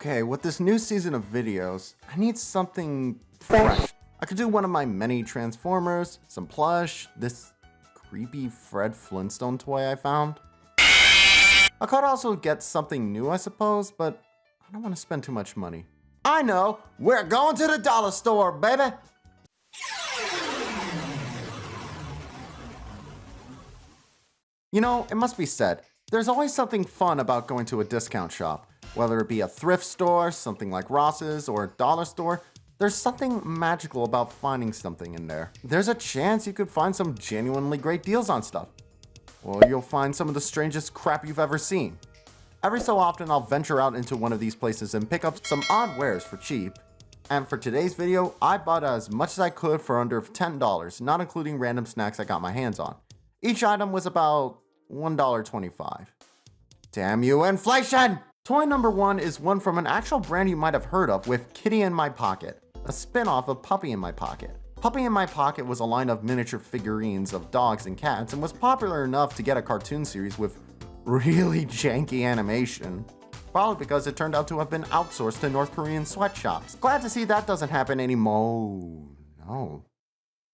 Okay, with this new season of videos, I need something fresh. I could do one of my many Transformers, some plush, this creepy Fred Flintstone toy I found. I could also get something new, I suppose, but I don't want to spend too much money. I know! We're going to the dollar store, baby! You know, it must be said, there's always something fun about going to a discount shop. Whether it be a thrift store, something like Ross's, or a dollar store, there's something magical about finding something in there. There's a chance you could find some genuinely great deals on stuff. Or you'll find some of the strangest crap you've ever seen. Every so often I'll venture out into one of these places and pick up some odd wares for cheap. And for today's video, I bought as much as I could for under $10, not including random snacks I got my hands on. Each item was about $1.25. Damn you, inflation! Toy number one is one from an actual brand you might have heard of with Kitty in My Pocket, a spin-off of Puppy in My Pocket. Puppy in My Pocket was a line of miniature figurines of dogs and cats and was popular enough to get a cartoon series with really janky animation. Probably because it turned out to have been outsourced to North Korean sweatshops. Glad to see that doesn't happen anymore. No.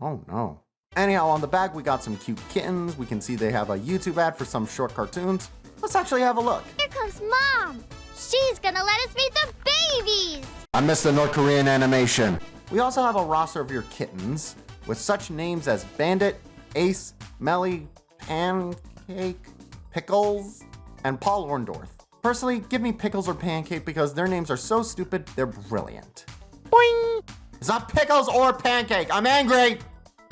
Oh no. Anyhow, on the back we got some cute kittens. We can see they have a YouTube ad for some short cartoons. Let's actually have a look. Here comes Mom! She's gonna let us meet the babies! I miss the North Korean animation. We also have a roster of your kittens with such names as Bandit, Ace, Melly, Pancake, Pickles, and Paul Orndorff. Personally, give me Pickles or Pancake because their names are so stupid, they're brilliant. Boing! It's not Pickles or Pancake, I'm angry!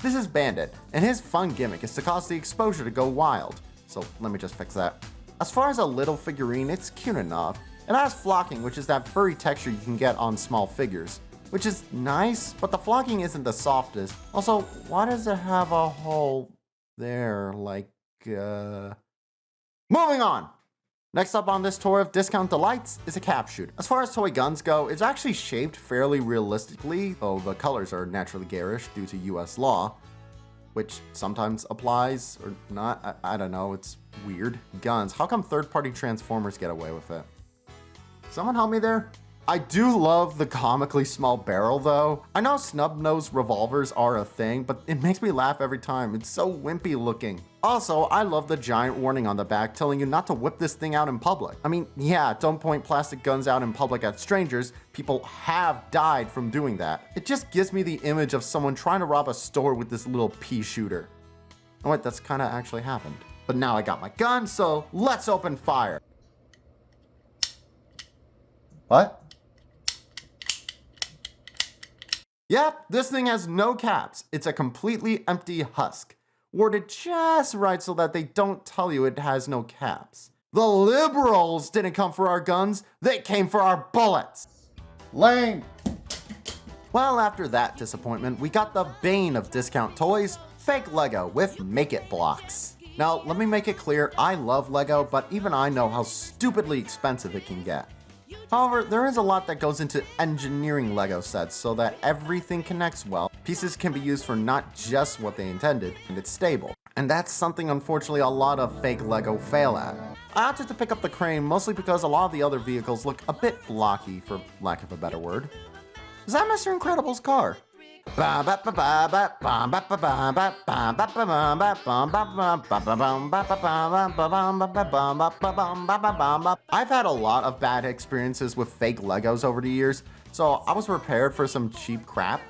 This is Bandit, and his fun gimmick is to cause the exposure to go wild. So let me just fix that. As far as a little figurine, it's cute enough. It has flocking, which is that furry texture you can get on small figures, which is nice, but the flocking isn't the softest. Also, why does it have a hole there, Moving on! Next up on this tour of Discount Delights is a cap shoot. As far as toy guns go, it's actually shaped fairly realistically, though the colors are naturally garish due to US law, which sometimes applies or not. I don't know, it's weird. Guns, how come third-party Transformers get away with it? Someone help me there? I do love the comically small barrel though. I know snub-nosed revolvers are a thing, but it makes me laugh every time. It's so wimpy looking. Also, I love the giant warning on the back telling you not to whip this thing out in public. I mean, yeah, don't point plastic guns out in public at strangers. People have died from doing that. It just gives me the image of someone trying to rob a store with this little pea shooter. Oh wait, that's kind of actually happened. But now I got my gun, so let's open fire. What? Yep, this thing has no caps. It's a completely empty husk, worded just right so that they don't tell you it has no caps. The liberals didn't come for our guns, they came for our bullets. Lame. Well, after that disappointment, we got the bane of discount toys, fake Lego with Make It blocks. Now, let me make it clear, I love Lego, but even I know how stupidly expensive it can get. However, there is a lot that goes into engineering Lego sets so that everything connects well. Pieces can be used for not just what they intended, and it's stable. And that's something unfortunately a lot of fake Lego fail at. I opted to pick up the crane mostly because a lot of the other vehicles look a bit blocky, for lack of a better word. Is that Mr. Incredible's car? I've had a lot of bad experiences with fake Legos over the years, so I was prepared for some cheap crap.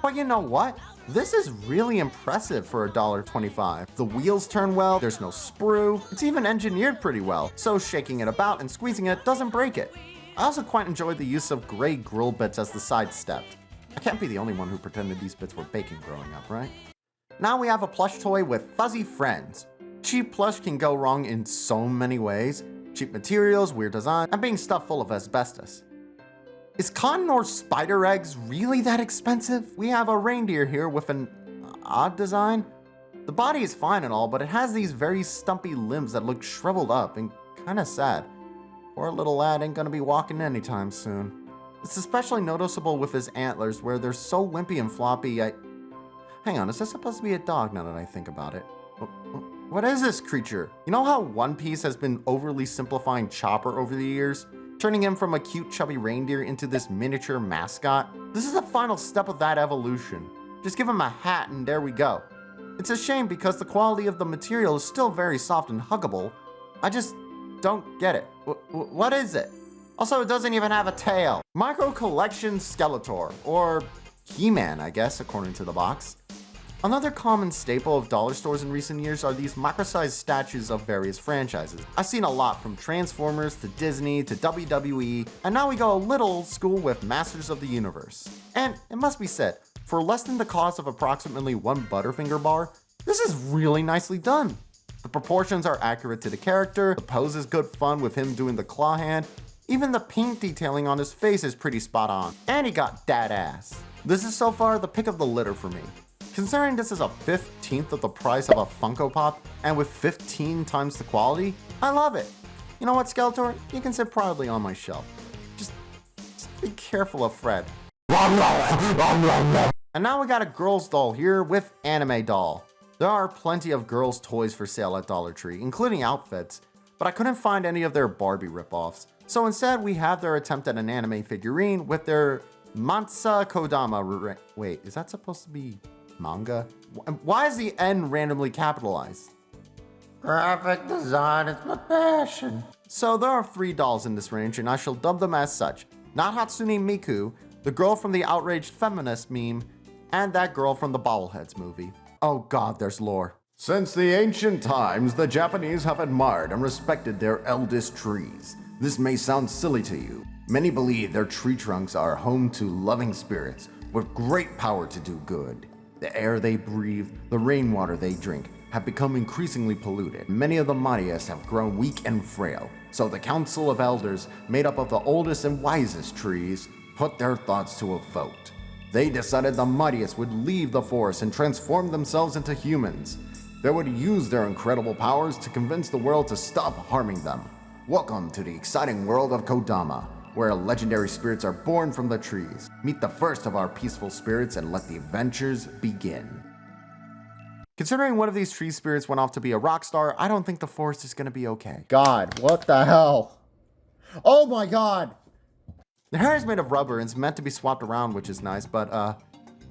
But you know what? This is really impressive for $1.25. The wheels turn well, there's no sprue, it's even engineered pretty well, so shaking it about and squeezing it doesn't break it. I also quite enjoyed the use of gray grill bits as the side step. I can't be the only one who pretended these bits were bacon growing up, right? Now we have a plush toy with fuzzy friends. Cheap plush can go wrong in so many ways. Cheap materials, weird design, and being stuffed full of asbestos. Is cotton or spider eggs really that expensive? We have a reindeer here with an odd design. The body is fine and all, but it has these very stumpy limbs that look shriveled up and kinda sad. Poor little lad ain't gonna be walking anytime soon. It's especially noticeable with his antlers where they're so wimpy and floppy. Hang on, is this supposed to be a dog now that I think about it? What is this creature? You know how One Piece has been overly simplifying Chopper over the years? turning him from a cute chubby reindeer into this miniature mascot. This is the final step of that evolution. Just give him a hat and there we go. It's a shame because the quality of the material is still very soft and huggable. I just don't get it. What is it? Also, it doesn't even have a tail. Micro Collection Skeletor, or He-Man, I guess, according to the box. Another common staple of dollar stores in recent years are these micro-sized statues of various franchises. I've seen a lot from Transformers to Disney to WWE, and now we go a little old school with Masters of the Universe. And it must be said, for less than the cost of approximately one Butterfinger bar, this is really nicely done. The proportions are accurate to the character, the pose is good fun with him doing the claw hand, even the paint detailing on his face is pretty spot on, and he got that ass. This is so far the pick of the litter for me. Considering this is a 15th of the price of a Funko Pop, and with 15 times the quality, I love it. You know what, Skeletor? You can sit proudly on my shelf. Just be careful of Fred. And now we got a girl's doll here with anime doll. There are plenty of girls' toys for sale at Dollar Tree, including outfits, but I couldn't find any of their Barbie ripoffs. So instead, we have their attempt at an anime figurine with their Mansa Kodama. Wait, is that supposed to be manga? Why is the N randomly capitalized? Graphic design is my passion. So there are 3 dolls in this range, and I shall dub them as such. Not Hatsune Miku, the girl from the outraged feminist meme, and that girl from the Bobbleheads movie. Oh god, there's lore. Since the ancient times, the Japanese have admired and respected their eldest trees. This may sound silly to you. Many believe their tree trunks are home to loving spirits with great power to do good. The air they breathe, the rainwater they drink, have become increasingly polluted. Many of the mightiest have grown weak and frail, so the Council of Elders, made up of the oldest and wisest trees, put their thoughts to a vote. They decided the mightiest would leave the forest and transform themselves into humans. They would use their incredible powers to convince the world to stop harming them. Welcome to the exciting world of Kodama, where legendary spirits are born from the trees. Meet the first of our peaceful spirits and let the adventures begin. Considering one of these tree spirits went off to be a rock star, I don't think the forest is gonna be okay. God, what the hell? Oh my god! The hair is made of rubber and it's meant to be swapped around, which is nice, but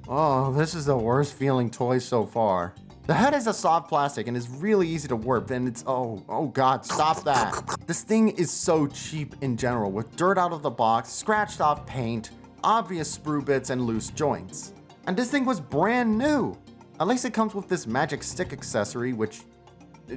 oh, this is the worst feeling toy so far. The head is a soft plastic and is really easy to warp, and it's, oh god, stop that. This thing is so cheap in general, with dirt out of the box, scratched off paint, obvious sprue bits, and loose joints. And this thing was brand new. At least it comes with this magic stick accessory, which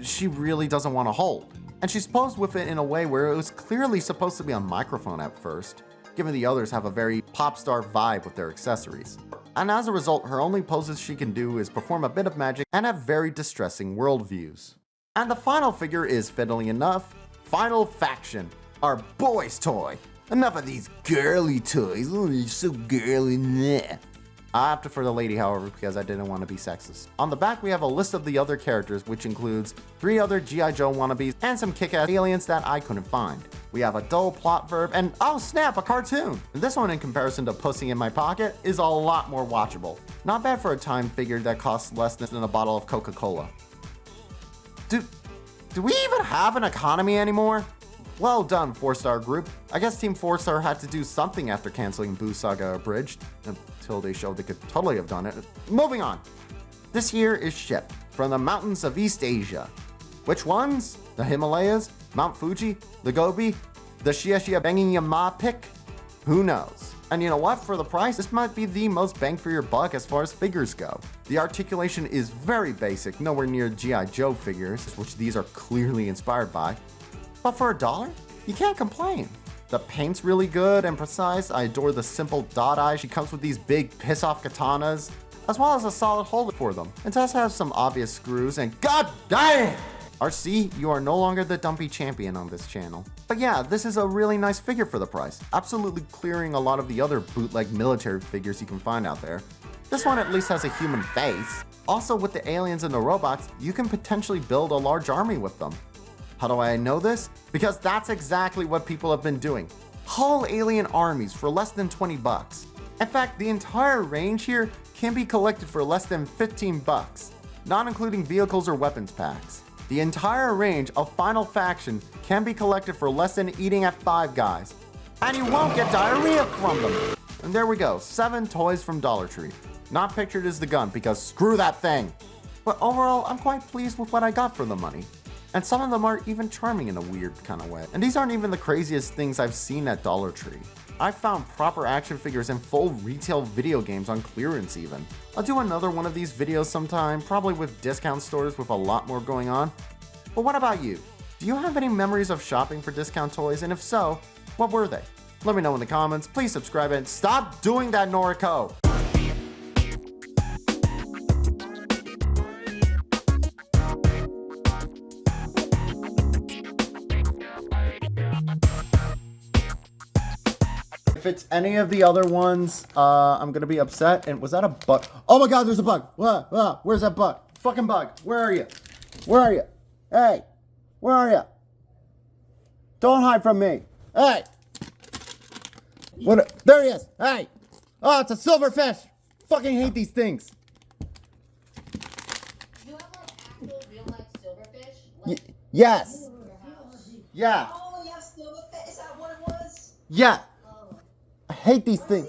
she really doesn't want to hold. And she's posed with it in a way where it was clearly supposed to be a microphone at first, given the others have a very pop star vibe with their accessories. And as a result, her only poses she can do is perform a bit of magic and have very distressing worldviews. And the final figure is, fiddly enough, Final Faction, our boys' toy. Enough of these girly toys. Oh, they're so girly. Bleh. I opted for the lady, however, because I didn't want to be sexist. On the back, we have a list of the other characters, which includes 3 other G.I. Joe wannabes and some kick-ass aliens that I couldn't find. We have a dull plot verb and, oh snap, a cartoon! And this one, in comparison to Pussy in My Pocket, is a lot more watchable. Not bad for a time figure that costs less than a bottle of Coca-Cola. Do we even have an economy anymore? Well done, 4-Star Group. I guess Team 4-Star had to do something after canceling Boo Saga Abridged, until they showed they could totally have done it. Moving on. This here is shipped from the mountains of East Asia. Which ones? The Himalayas? Mount Fuji? The Gobi? The Shiashia Bangiyama pick? Who knows? And you know what? For the price, this might be the most bang for your buck as far as figures go. The articulation is very basic, nowhere near G.I. Joe figures, which these are clearly inspired by. But for $1, you can't complain. The paint's really good and precise. I adore the simple dot eye. She comes with these big piss-off katanas, as well as a solid holder for them. It does have some obvious screws, and god damn! RC, you are no longer the dumpy champion on this channel. But yeah, this is a really nice figure for the price, absolutely clearing a lot of the other bootleg military figures you can find out there. This one at least has a human face. Also, with the aliens and the robots, you can potentially build a large army with them. How do I know this? Because that's exactly what people have been doing. Whole alien armies for less than 20 bucks. In fact, the entire range here can be collected for less than 15 bucks, not including vehicles or weapons packs. The entire range of Final Faction can be collected for less than eating at Five Guys. And you won't get diarrhea from them. And there we go, 7 toys from Dollar Tree. Not pictured as the gun because screw that thing. But overall, I'm quite pleased with what I got for the money. And some of them are even charming in a weird kind of way. And these aren't even the craziest things I've seen at Dollar Tree. I found proper action figures and full retail video games on clearance even. I'll do another one of these videos sometime, probably with discount stores with a lot more going on. But what about you? Do you have any memories of shopping for discount toys? And if so, what were they? Let me know in the comments. Please subscribe and stop doing that, Noriko! If it's any of the other ones, I'm gonna be upset. And was that a bug? Oh my god, there's a bug! Where's that bug? Fucking bug! Where are you? Where are you? Hey! Where are you? Don't hide from me! Hey! What? There he is! Hey! Oh, it's a silverfish! Fucking hate these things! You have like actual real life silverfish? Like, yes! in your house? Yeah! Oh, you have silverfish? Is that what it was? Yeah! Oh. I hate these things.